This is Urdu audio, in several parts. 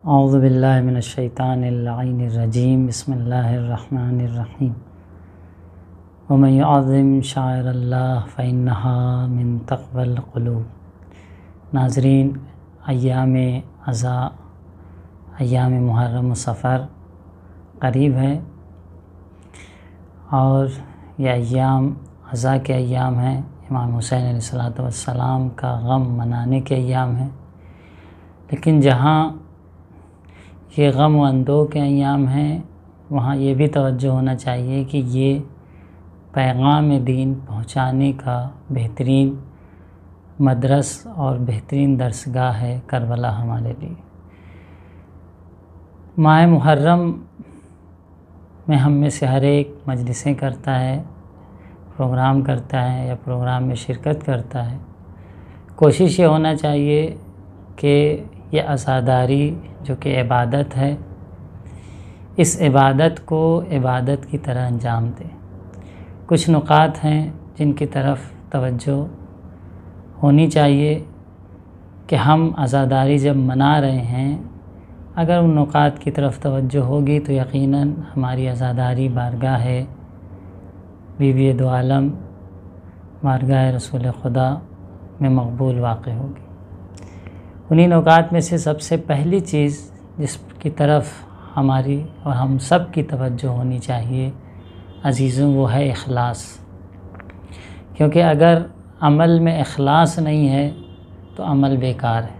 اعوذ باللہ من الشیطان اللعین الرجیم بسم اللہ الرحمن الرحیم ومن یعظم شعائر اللہ فإنہا من تقوی القلوب۔ ناظرین، ایام عزا، ایام محرم و سفر قریب ہے اور یہ ایام عزا کے ایام ہیں، امام حسین علیہ السلام کا غم منانے کے ایام ہیں۔ لیکن جہاں یہ غم و اندوہ کے ایام ہیں، وہاں یہ بھی توجہ ہونا چاہیے کہ یہ پیغام دین پہنچانے کا بہترین مدرس اور بہترین درسگاہ ہے کربلا ہمارے لیے۔ ماہ محرم میں ہم میں سے ہر ایک مجلسیں کرتا ہے، پروگرام کرتا ہے یا پروگرام میں شرکت کرتا ہے۔ کوشش یہ ہونا چاہیے کہ یہ عزاداری جو کہ عبادت ہے، اس عبادت کو عبادت کی طرح انجام دے۔ کچھ نکات ہیں جن کی طرف توجہ ہونی چاہیے کہ ہم عزاداری جب منا رہے ہیں، اگر ان نکات کی طرف توجہ ہوگی تو یقیناً ہماری عزاداری بارگاہ بی بی دو عالم، بارگاہ رسول خدا میں مقبول واقع ہوگی۔ انہی نکات میں سے سب سے پہلی چیز جس کی طرف ہماری اور ہم سب کی توجہ ہونی چاہیے عزیزوں، وہ ہے اخلاص۔ کیونکہ اگر عمل میں اخلاص نہیں ہے تو عمل بیکار ہے۔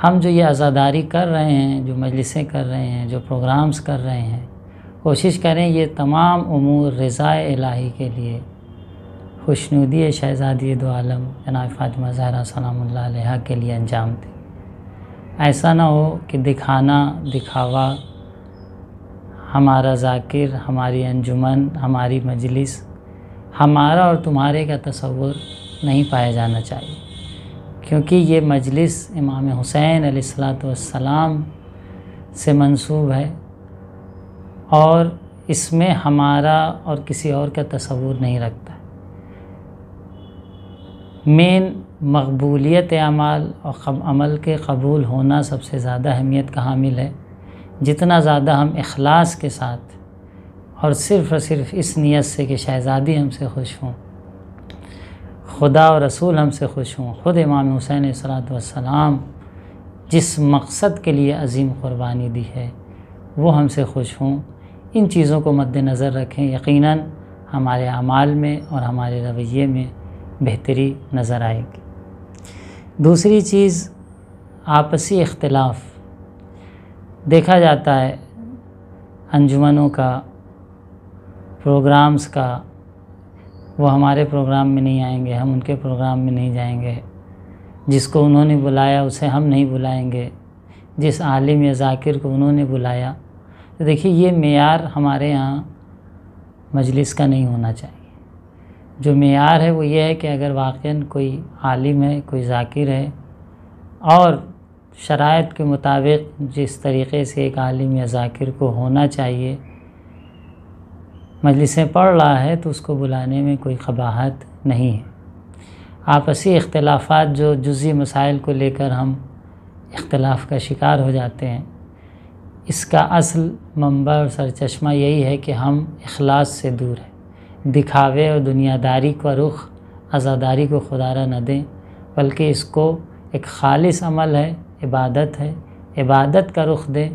ہم جو یہ عزاداری کر رہے ہیں، جو مجلسیں کر رہے ہیں، جو پروگرامز کر رہے ہیں، کوشش کریں یہ تمام امور رضا الہی کے لیے، خوشنودی شہزادی دو عالم جناب فاطمہ زہرا سلام اللہ علیہا کے لیے انجام دیں۔ ایسا نہ ہو کہ دکھانا، دکھاوا، ہمارا ذاکر، ہماری انجمن، ہماری مجلس، ہمارا اور تمہارے کا تصور نہیں پایا جانا چاہیے، کیونکہ یہ مجلس امام حسین علیہ السلام سے منسوب ہے اور اس میں ہمارا اور کسی اور کا تصور نہیں رکھتا۔ مین مقبولیت اعمال اور عمل کے قبول ہونا سب سے زیادہ اہمیت کا حامل ہے۔ جتنا زیادہ ہم اخلاص کے ساتھ اور صرف اس نیت سے کہ شہزادی ہم سے خوش ہوں، خدا اور رسول ہم سے خوش ہوں، خود امام حسین علیہ السلام جس مقصد کے لیے عظیم قربانی دی ہے وہ ہم سے خوش ہوں، ان چیزوں کو مد نظر رکھیں، یقیناً ہمارے اعمال میں اور ہمارے رویے میں بہتری نظر آئے گی۔ دوسری چیز آپسی اختلاف دیکھا جاتا ہے، انجمنوں کا، پروگرامز کا، وہ ہمارے پروگرام میں نہیں آئیں گے، ہم ان کے پروگرام میں نہیں جائیں گے، جس کو انہوں نے بلایا اسے ہم نہیں بلائیں گے، جس عالم یا ذاکر کو انہوں نے بلایا۔ تو دیکھیے یہ معیار ہمارے یہاں مجلس کا نہیں ہونا چاہیے۔ جو معیار ہے وہ یہ ہے کہ اگر واقعاً کوئی عالم ہے، کوئی ذاکر ہے اور شرائط کے مطابق جس طریقے سے ایک عالم یا ذاکر کو ہونا چاہیے مجلسیں پڑھ رہا ہے، تو اس کو بلانے میں کوئی قباحت نہیں ہے۔ آپسی اختلافات جو جزئی مسائل کو لے کر ہم اختلاف کا شکار ہو جاتے ہیں، اس کا اصل منبع اور سرچشمہ یہی ہے کہ ہم اخلاص سے دور ہیں، دکھاوے اور دنیا داری کا رخ عزاداری کو خدا را نہ دیں، بلکہ اس کو ایک خالص عمل ہے، عبادت ہے، عبادت کا رخ دیں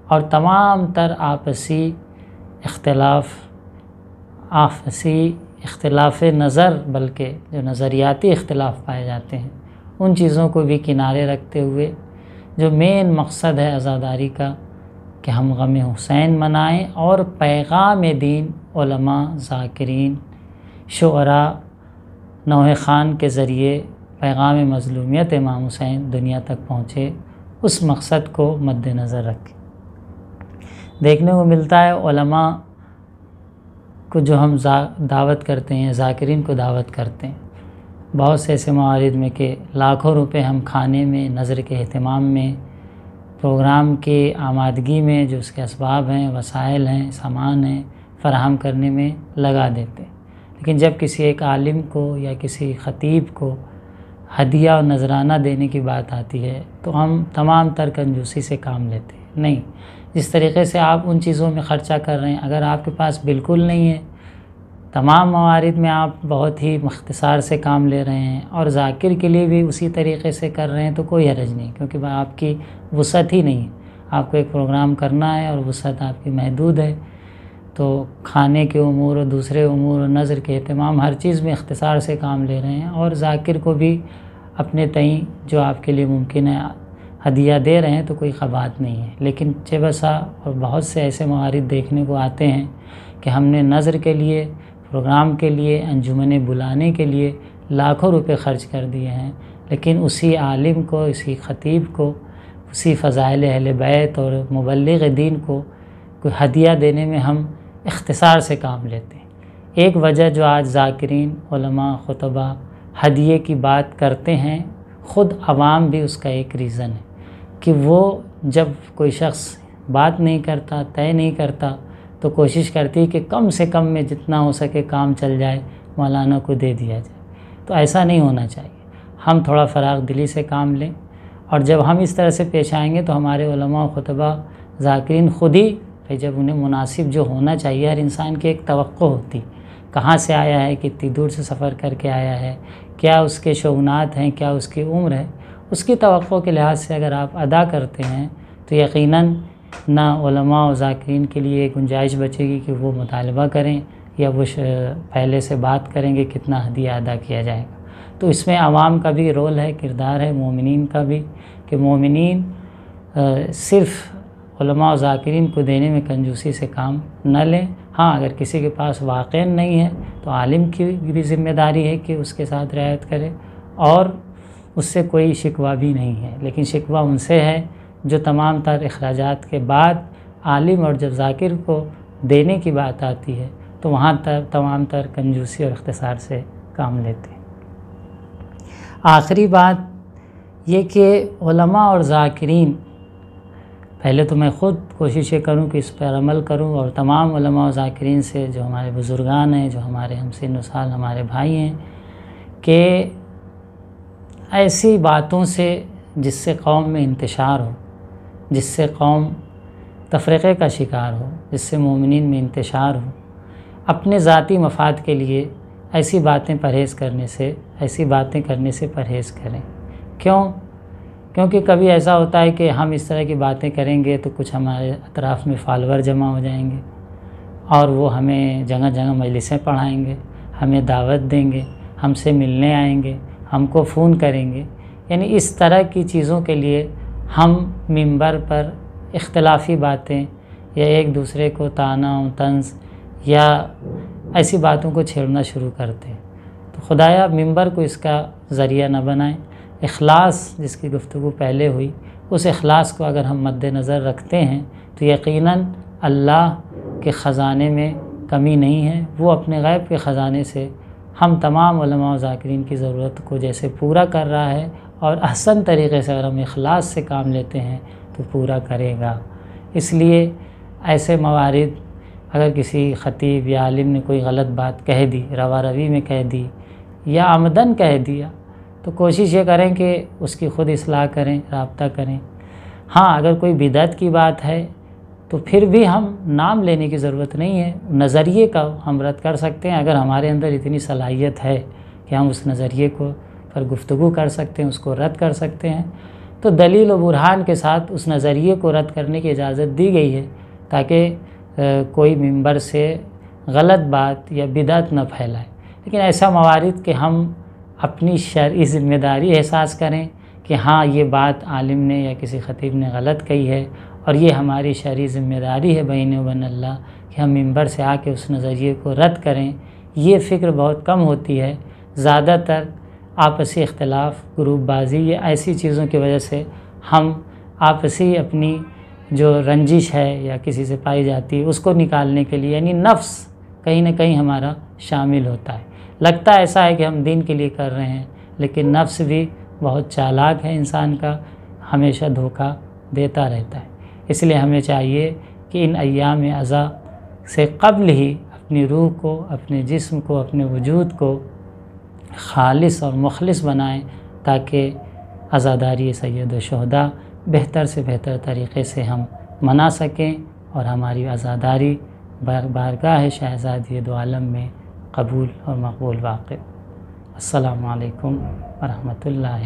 اور تمام تر آپسی اختلاف نظر، بلکہ جو نظریاتی اختلاف پائے جاتے ہیں ان چیزوں کو بھی کنارے رکھتے ہوئے جو مین مقصد ہے عزاداری کا کہ ہم غم حسین منائیں اور پیغام دین علماء، ذاکرین، شعراء، نوحہ خان کے ذریعے پیغام مظلومیت امام حسین دنیا تک پہنچے، اس مقصد کو مد نظر رکھیں۔ دیکھنے کو ملتا ہے علماء کو جو ہم دعوت کرتے ہیں، ذاکرین کو دعوت کرتے ہیں، بہت سے ایسے موارد میں کہ لاکھوں روپے ہم کھانے میں، نظر کے اہتمام میں، پروگرام کی آمادگی میں جو اس کے اسباب ہیں، وسائل ہیں، سامان ہیں، فراہم کرنے میں لگا دیتے ہیں۔ لیکن جب کسی ایک عالم کو یا کسی خطیب کو ہدیہ اور نذرانہ دینے کی بات آتی ہے تو ہم تمام تر کنجوسی سے کام لیتے ہیں۔ نہیں، جس طریقے سے آپ ان چیزوں میں خرچہ کر رہے ہیں، اگر آپ کے پاس بالکل نہیں ہے، تمام موارد میں آپ بہت ہی مختصر سے کام لے رہے ہیں اور ذاکر کے لیے بھی اسی طریقے سے کر رہے ہیں تو کوئی حرج نہیں، کیونکہ آپ کی وسعت ہی نہیں ہے۔ آپ کو ایک پروگرام کرنا ہے اور وسعت آپ کی محدود ہے، تو کھانے کے امور اور دوسرے امور اور نظر کے اہتمام ہر چیز میں اختصار سے کام لے رہے ہیں، اور ذاکر کو بھی اپنے تئیں جو آپ کے لیے ممکن ہے ہدیہ دے رہے ہیں تو کوئی خبات نہیں ہے۔ لیکن چہ بسا اور بہت سے ایسے موارد دیکھنے کو آتے ہیں کہ ہم نے نظر کے لیے، پروگرام کے لیے، انجمنیں بلانے کے لیے لاکھوں روپے خرچ کر دیے ہیں، لیکن اسی عالم کو، اسی خطیب کو، اسی فضائل اہل بیت اور مبلغ دین کو کوئی ہدیہ دینے میں ہم اختصار سے کام لیتے ہیں۔ ایک وجہ جو آج ذاکرین، علماء، خطبہ ہدیے کی بات کرتے ہیں، خود عوام بھی اس کا ایک ریزن ہے کہ وہ جب کوئی شخص بات نہیں کرتا، طے نہیں کرتا، تو کوشش کرتی ہے کہ کم سے کم میں جتنا ہو سکے کام چل جائے، مولانا کو دے دیا جائے۔ تو ایسا نہیں ہونا چاہیے، ہم تھوڑا فراغ دلی سے کام لیں، اور جب ہم اس طرح سے پیش آئیں گے تو ہمارے علماء و خطبہ ذاکرین خود ہی جب انہیں مناسب جو ہونا چاہیے، ہر انسان کی ایک توقع ہوتی، کہاں سے آیا ہے، کتنی دور سے سفر کر کے آیا ہے، کیا اس کے شؤونات ہیں، کیا اس کی عمر ہے، اس کی توقع کے لحاظ سے اگر آپ ادا کرتے ہیں تو یقیناً نہ علماء و ذاکرین کے لیے گنجائش بچے گی کہ وہ مطالبہ کریں یا وہ پہلے سے بات کریں گے کتنا ہدیہ ادا کیا جائے گا۔ تو اس میں عوام کا بھی رول ہے، کردار ہے، مومنین کا بھی، کہ مومنین صرف علماء و ذاکرین کو دینے میں کنجوسی سے کام نہ لیں۔ ہاں، اگر کسی کے پاس واقعاً نہیں ہے تو عالم کی بھی ذمہ داری ہے کہ اس کے ساتھ رعایت کرے، اور اس سے کوئی شکوہ بھی نہیں ہے، لیکن شکوہ ان سے ہے جو تمام تر اخراجات کے بعد عالم اور جب ذاکر کو دینے کی بات آتی ہے تو وہاں تمام تر کنجوسی اور اختصار سے کام لیتے ہیں۔ آخری بات یہ کہ علماء اور ذاکرین، پہلے تو میں خود کوشش یہ کروں کہ اس پر عمل کروں، اور تمام علماء و ذاکرین سے جو ہمارے بزرگان ہیں، جو ہمارے ہم سن و سال ہمارے بھائی ہیں، کہ ایسی باتوں سے جس سے قوم میں انتشار ہو، جس سے قوم تفرقے کا شکار ہو، جس سے مومنین میں انتشار ہو، اپنے ذاتی مفاد کے لیے ایسی باتیں پرہیز کرنے سے، ایسی باتیں کرنے سے پرہیز کریں۔ کیونکہ کبھی ایسا ہوتا ہے کہ ہم اس طرح کی باتیں کریں گے تو کچھ ہمارے اطراف میں فالوور جمع ہو جائیں گے، اور وہ ہمیں جگہ جگہ مجلسیں پڑھائیں گے، ہمیں دعوت دیں گے، ہم سے ملنے آئیں گے، ہم کو فون کریں گے۔ یعنی اس طرح کی چیزوں کے لیے ہم منبر پر اختلافی باتیں یا ایک دوسرے کو طعنہ و طنز یا ایسی باتوں کو چھیڑنا شروع کرتے ہیں، تو خدایا منبر کو اس کا ذریعہ نہ بنائیں۔ اخلاص جس کی گفتگو پہلے ہوئی، اس اخلاص کو اگر ہم مد نظر رکھتے ہیں تو یقیناً اللہ کے خزانے میں کمی نہیں ہے، وہ اپنے غیب کے خزانے سے ہم تمام علماء و ذاکرین کی ضرورت کو جیسے پورا کر رہا ہے، اور احسن طریقے سے اگر ہم اخلاص سے کام لیتے ہیں تو پورا کرے گا۔ اس لیے ایسے موارد اگر کسی خطیب یا عالم نے کوئی غلط بات کہہ دی، روا روی میں کہہ دی یا عمدن کہہ دیا، تو کوشش یہ کریں کہ اس کی خود اصلاح کریں، رابطہ کریں۔ ہاں، اگر کوئی بدعت کی بات ہے تو پھر بھی ہم نام لینے کی ضرورت نہیں ہے، نظریے کا ہم رد کر سکتے ہیں۔ اگر ہمارے اندر اتنی صلاحیت ہے کہ ہم اس نظریے کو پر گفتگو کر سکتے ہیں، اس کو رد کر سکتے ہیں، تو دلیل و برہان کے ساتھ اس نظریے کو رد کرنے کی اجازت دی گئی ہے، تاکہ کوئی منبر سے غلط بات یا بدعت نہ پھیلائے۔ لیکن ایسا موارد کہ ہم اپنی شرعی ذمہ داری احساس کریں کہ ہاں یہ بات عالم نے یا کسی خطیب نے غلط کہی ہے، اور یہ ہماری شرعی ذمہ داری ہے بین و بین اللہ کہ ہم منبر سے آ کے اس نظریے کو رد کریں، یہ فکر بہت کم ہوتی ہے۔ زیادہ تر آپسی اختلاف، گروپ بازی، یہ ایسی چیزوں کی وجہ سے ہم آپسی اپنی جو رنجش ہے یا کسی سے پائی جاتی ہے اس کو نکالنے کے لیے، یعنی نفس کہیں نہ کہیں ہمارا شامل ہوتا ہے۔ لگتا ایسا ہے کہ ہم دین کے لیے کر رہے ہیں، لیکن نفس بھی بہت چالاک ہے، انسان کا ہمیشہ دھوکہ دیتا رہتا ہے۔ اس لیے ہمیں چاہیے کہ ان ایام عزا سے قبل ہی اپنی روح کو، اپنے جسم کو، اپنے وجود کو خالص اور مخلص بنائیں، تاکہ عزاداری سید الشہداء بہتر سے بہتر طریقے سے ہم منا سکیں اور ہماری عزاداری بارگاہ شہزادی دو عالم میں قبول اور مقبول واقع۔ السلام علیکم ورحمۃ اللہ